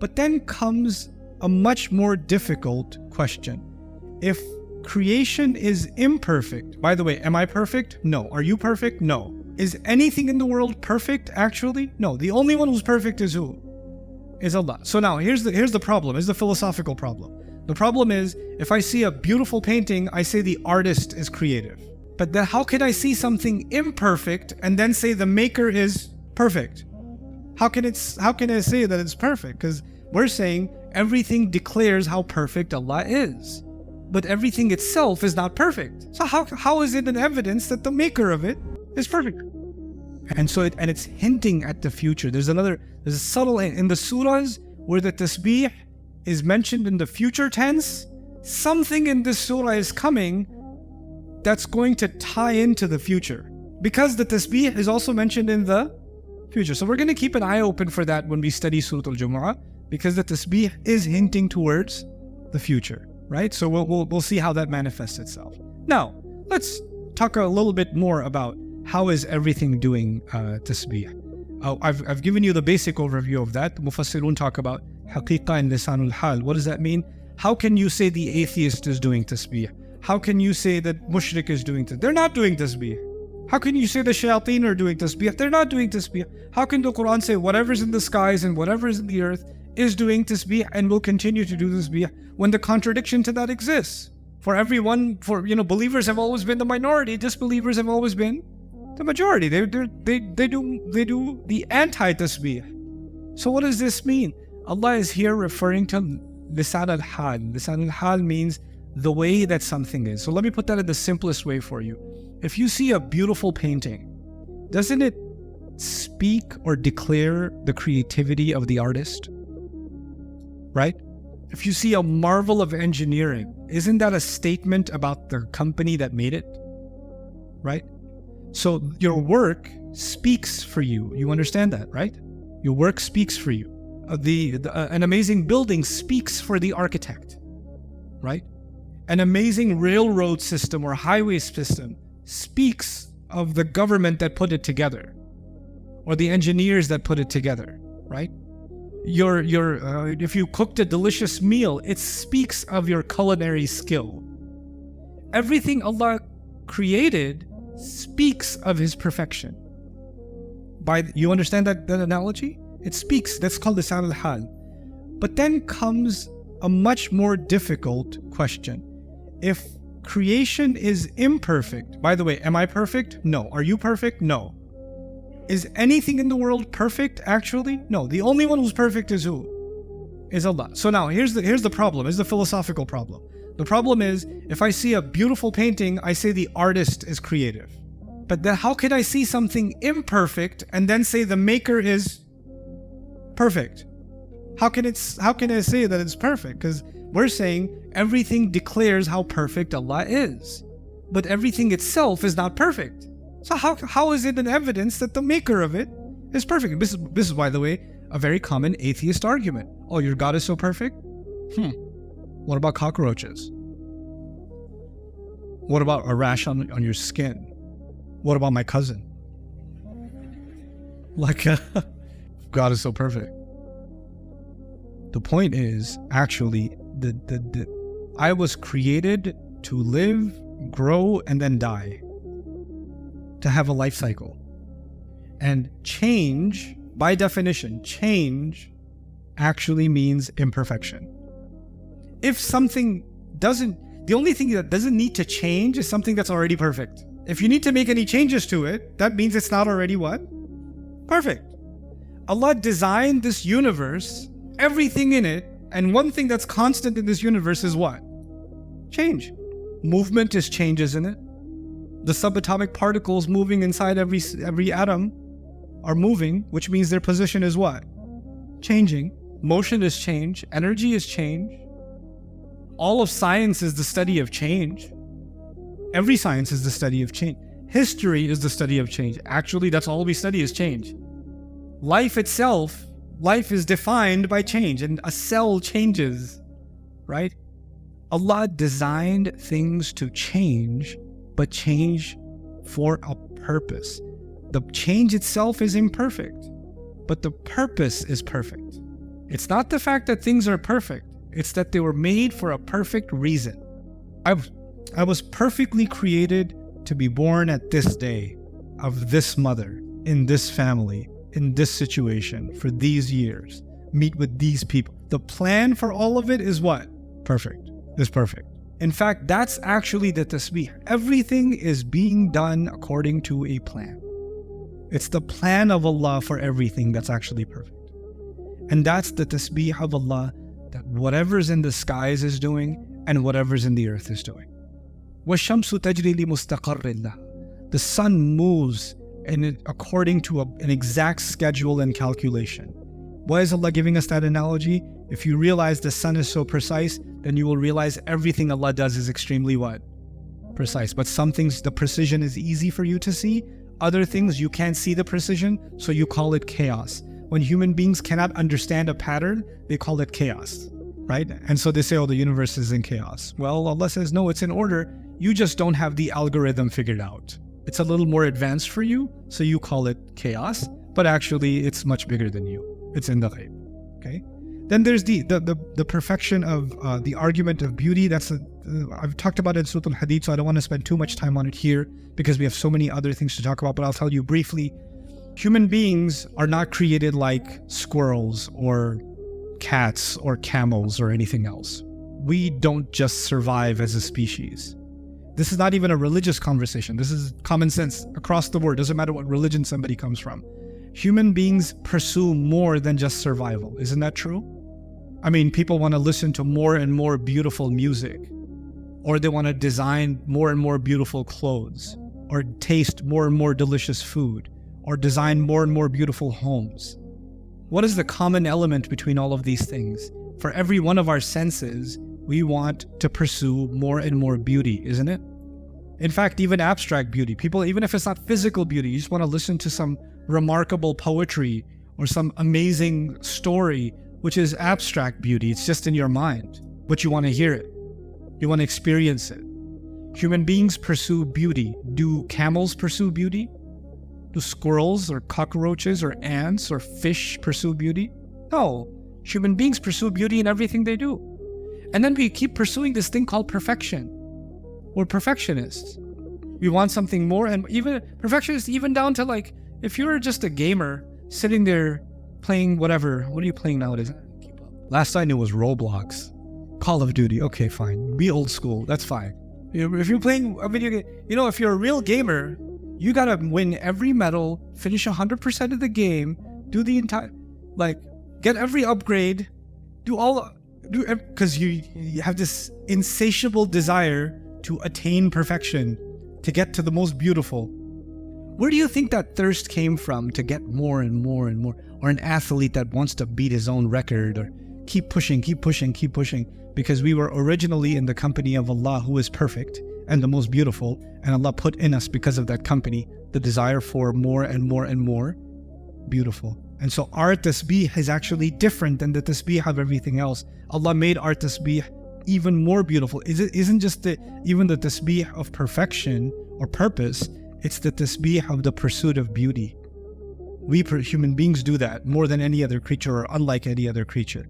But then comes a much more difficult question. If creation is imperfect, by the way, am I perfect? No. Are you perfect? No. Is anything in the world perfect actually? No. The only one who's perfect is who? Is Allah. So now here's the problem. Here's the philosophical problem. The problem is, if I see a beautiful painting, I say the artist is creative. But then how can I see something imperfect and then say the maker is perfect? How can I say that it's perfect? Because we're saying everything declares how perfect Allah is. But everything itself is not perfect. So how is it an evidence that the maker of it is perfect? And so it's hinting at the future. There's a subtle in the surahs where the tasbih is mentioned in the future tense. Something in this surah is coming that's going to tie into the future, because the tasbih is also mentioned in the future. So we're going to keep an eye open for that when we study Surah Al-Jumu'ah, because the tasbih is hinting towards the future, right? So we'll see how that manifests itself. Now, let's talk a little bit more about how is everything doing tasbih. I've given you the basic overview of that. Mufassirun talk about haqiqa and lisanul hal. What does that mean? How can you say the atheist is doing tasbih? How can you say that mushrik is doing tasbih? They're not doing tasbih. How can you say the shayateen are doing tasbih? They're not doing tasbih. How can the Quran say whatever's in the skies and whatever's in the earth is doing tasbih and will continue to do tasbih when the contradiction to that exists? For everyone, believers have always been the minority, disbelievers have always been the majority. They do the anti-tasbih. So what does this mean? Allah is here referring to lisan al-hal. Lisan al-hal means the way that something is. So let me put that in the simplest way for you. If you see a beautiful painting, doesn't it speak or declare the creativity of the artist? Right? If you see a marvel of engineering, isn't that a statement about the company that made it? Right? So your work speaks for you. You understand that, right? Your work speaks for you. An amazing building speaks for the architect, right? An amazing railroad system or highway system speaks of the government that put it together, or the engineers that put it together, right? If you cooked a delicious meal, it speaks of your culinary skill. Everything Allah created speaks of His perfection. You understand that analogy? It speaks. That's called lisan al-hal. But then comes a much more difficult question. If creation is imperfect, by the way, am I perfect? No. Are you perfect? No. Is anything in the world perfect actually? No. The only one who's perfect is who? Is Allah. So now here's the problem. Here's the philosophical problem. The problem is, if I see a beautiful painting, I say the artist is creative. But then how can I see something imperfect and then say the maker is perfect? How can I say that it's perfect? Because we're saying everything declares how perfect Allah is. But everything itself is not perfect. So how is it an evidence that the maker of it is perfect? This is, by the way, a very common atheist argument. Oh, your God is so perfect? What about cockroaches? What about a rash on your skin? What about my cousin? God is so perfect. The point is, actually, I was created to live, grow, and then die. To have a life cycle. And change, by definition, change actually means imperfection. If something the only thing that doesn't need to change is something that's already perfect. If you need to make any changes to it, that means it's not already what? Perfect. Allah designed this universe, everything in it, and one thing that's constant in this universe is what? Change. Movement is change, isn't it? The subatomic particles moving inside every atom are moving, which means their position is what? Changing. Motion is change. Energy is change. All of science is the study of change. Every science is the study of change. History is the study of change. Actually, that's all we study is change. Life itself, life is defined by change, and a cell changes, right? Allah designed things to change, but change for a purpose. The change itself is imperfect, but the purpose is perfect. It's not the fact that things are perfect. It's that they were made for a perfect reason. I was perfectly created to be born at this day, of this mother, in this family, in this situation, for these years, meet with these people. The plan for all of it is what? Perfect. It's perfect. In fact, that's actually the tasbih. Everything is being done according to a plan. It's the plan of Allah for everything that's actually perfect. And that's the tasbih of Allah, that whatever's in the skies is doing and whatever's in the earth is doing. وَالشَّمْسُ تَجْرِي لِمُسْتَقَرٍّ لَهَا. The sun moves according to an exact schedule and calculation. Why is Allah giving us that analogy? If you realize the sun is so precise, then you will realize everything Allah does is extremely what? Precise. But some things, the precision is easy for you to see. Other things, you can't see the precision, so you call it chaos. When human beings cannot understand a pattern, they call it chaos, right? And so they say, oh, the universe is in chaos. Well, Allah says, no, it's in order. You just don't have the algorithm figured out. It's a little more advanced for you, so you call it chaos, but actually it's much bigger than you. It's in the ghaib, okay? Then there's the perfection of the argument of beauty. I've talked about it in Surah Al-Hadid, so I don't want to spend too much time on it here because we have so many other things to talk about, but I'll tell you briefly. Human beings are not created like squirrels or cats or camels or anything else. We don't just survive as a species. This is not even a religious conversation. This is common sense across the board. Doesn't matter what religion somebody comes from. Human beings pursue more than just survival. Isn't that true? I mean, people want to listen to more and more beautiful music, or they want to design more and more beautiful clothes, or taste more and more delicious food, or design more and more beautiful homes. What is the common element between all of these things? For every one of our senses, we want to pursue more and more beauty, isn't it? In fact, even abstract beauty. People, even if it's not physical beauty, you just want to listen to some remarkable poetry or some amazing story, which is abstract beauty. It's just in your mind, but you want to hear it. You want to experience it. Human beings pursue beauty. Do camels pursue beauty? Do squirrels or cockroaches or ants or fish pursue beauty? No. Human beings pursue beauty in everything they do. And then we keep pursuing this thing called perfection. We're perfectionists. We want something more, and even perfectionists, even down to like, if you're just a gamer sitting there playing whatever, what are you playing nowadays? Last I knew was Roblox. Call of Duty, okay, fine. Be old school, that's fine. If you're playing a video game, if you're a real gamer, you gotta win every medal, finish 100% of the game, do the entire, get every upgrade, because you have this insatiable desire to attain perfection, to get to the most beautiful. Where do you think that thirst came from to get more and more and more? Or an athlete that wants to beat his own record, or keep pushing, because we were originally in the company of Allah, who is perfect and the most beautiful, and Allah put in us, because of that company, the desire for more and more and more beautiful. And so our tasbih is actually different than the tasbih of everything else. Allah made our tasbih even more beautiful. It isn't just even the tasbih of perfection or purpose, it's the tasbih of the pursuit of beauty. We human beings do that more than any other creature, or unlike any other creature.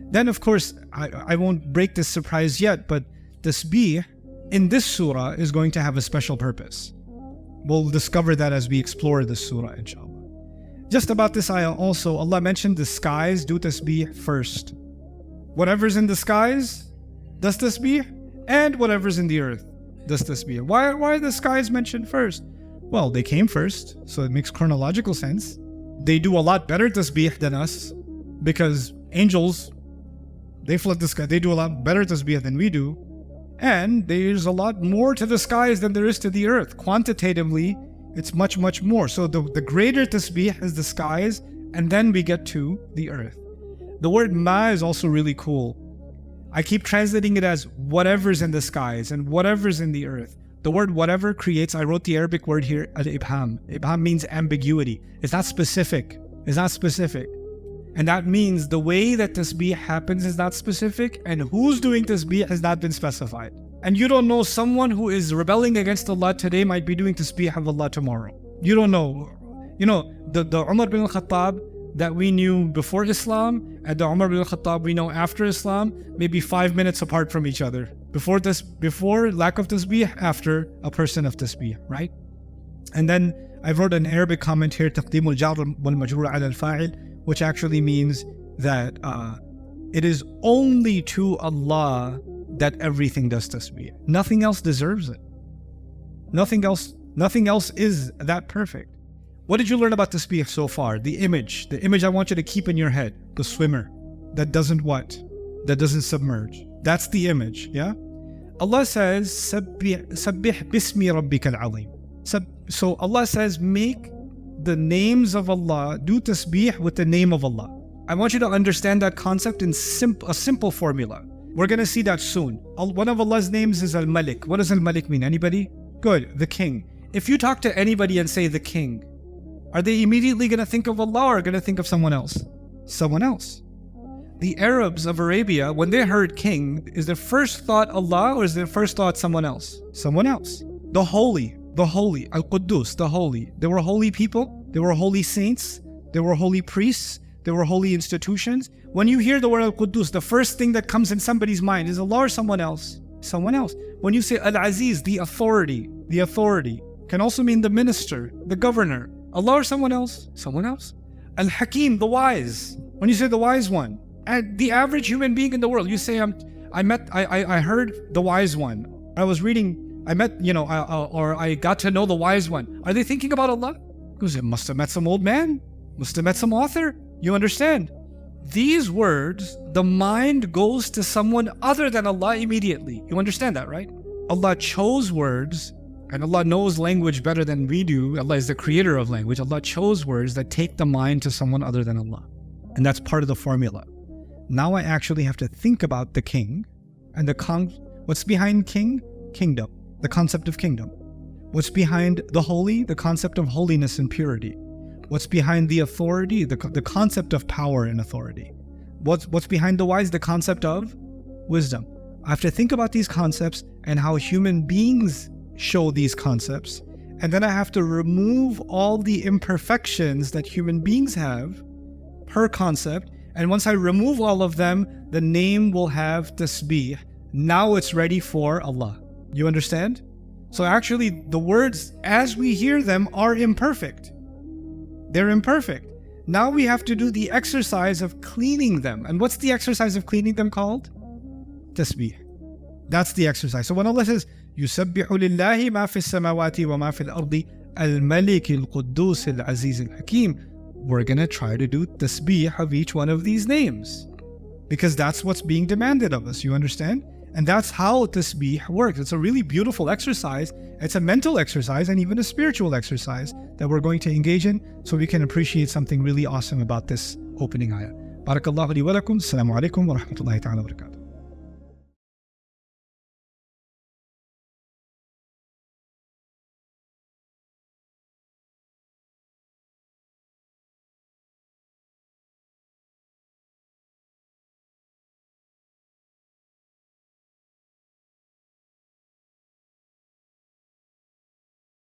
Then of course, I won't break this surprise yet, but tasbih in this surah is going to have a special purpose. We'll discover that as we explore this surah, inshallah. Just about this ayah also, Allah mentioned the skies do tasbih first. Whatever's in the skies does tasbih, and whatever's in the earth does tasbih. Why are the skies mentioned first? Well, they came first, so it makes chronological sense. They do a lot better tasbih than us, because angels, they flood the sky. They do a lot better tasbih than we do. And there's a lot more to the skies than there is to the earth. Quantitatively, it's much, much more. So the greater tasbih is the skies, and then we get to the earth. The word ma is also really cool. I keep translating it as whatever's in the skies and whatever's in the earth. The word whatever creates, I wrote the Arabic word here, al-ibham. Ibham means ambiguity. It's not specific. And that means the way that tasbih happens is not specific, and who's doing tasbih has not been specified. And you don't know, someone who is rebelling against Allah today might be doing tasbih of Allah tomorrow. You don't know. The Umar bin al-Khattab, that we knew before Islam and the Umar bin Khattab we know after Islam, maybe 5 minutes apart from each other. Before lack of tasbih, after a person of tasbih, right? And then I wrote an Arabic comment here, تقديم الجار والمجرور على الفاعل, which actually means that it is only to Allah that everything does tasbih. Nothing else deserves it. Nothing else is that perfect. What did you learn about tasbih so far? The image I want you to keep in your head. The swimmer that doesn't what? That doesn't submerge. That's the image, yeah? Allah says, Sabbih bismi rabbika al-azim. So Allah says, make the names of Allah, do tasbih with the name of Allah. I want you to understand that concept in a simple formula. We're going to see that soon. One of Allah's names is Al-Malik. What does Al-Malik mean? Anybody? Good, the king. If you talk to anybody and say the king, are they immediately going to think of Allah or going to think of someone else? Someone else. The Arabs of Arabia, when they heard king, is their first thought Allah or is their first thought someone else? Someone else. The holy, Al-Quddus, the holy. They were holy people, they were holy saints, they were holy priests, they were holy institutions. When you hear the word Al-Quddus, the first thing that comes in somebody's mind is Allah or someone else? Someone else. When you say Al-Aziz, the authority can also mean the minister, the governor. Allah or someone else? Someone else. Al-Hakim, the wise. When you say the wise one, and the average human being in the world, you say, I heard the wise one. I was reading, I met, or I got to know the wise one. Are they thinking about Allah? Because it must have met some old man, must have met some author. You understand? These words, the mind goes to someone other than Allah immediately. You understand that, right? Allah chose words, and Allah knows language better than we do. Allah is the creator of language. Allah chose words that take the mind to someone other than Allah. And that's part of the formula. Now I actually have to think about the king and what's behind king? Kingdom, the concept of kingdom. What's behind the holy? The concept of holiness and purity. What's behind the authority? The concept of power and authority. What's behind the wise? The concept of wisdom. I have to think about these concepts and how human beings show these concepts. And then I have to remove all the imperfections that human beings have per concept. And once I remove all of them, the name will have tasbih. Now it's ready for Allah. You understand? So actually, the words as we hear them are imperfect. They're imperfect. Now we have to do the exercise of cleaning them. And what's the exercise of cleaning them called? Tasbih. That's the exercise. So when Allah says, يُسَبِّحُ لِلَّهِ مَا فِي السَّمَاوَاتِ وَمَا فِي الْأَرْضِ الْمَلِكِ الْقُدُّوسِ الْعَزِيزِ الْحَكِيمِ, we're going to try to do tasbih of each one of these names. Because that's what's being demanded of us. You understand? And that's how tasbih works. It's a really beautiful exercise. It's a mental exercise and even a spiritual exercise that we're going to engage in so we can appreciate something really awesome about this opening ayah. Barakallahu li wa lakum. Assalamu alaikum wa rahmatullahi ta'ala wa barakatuh.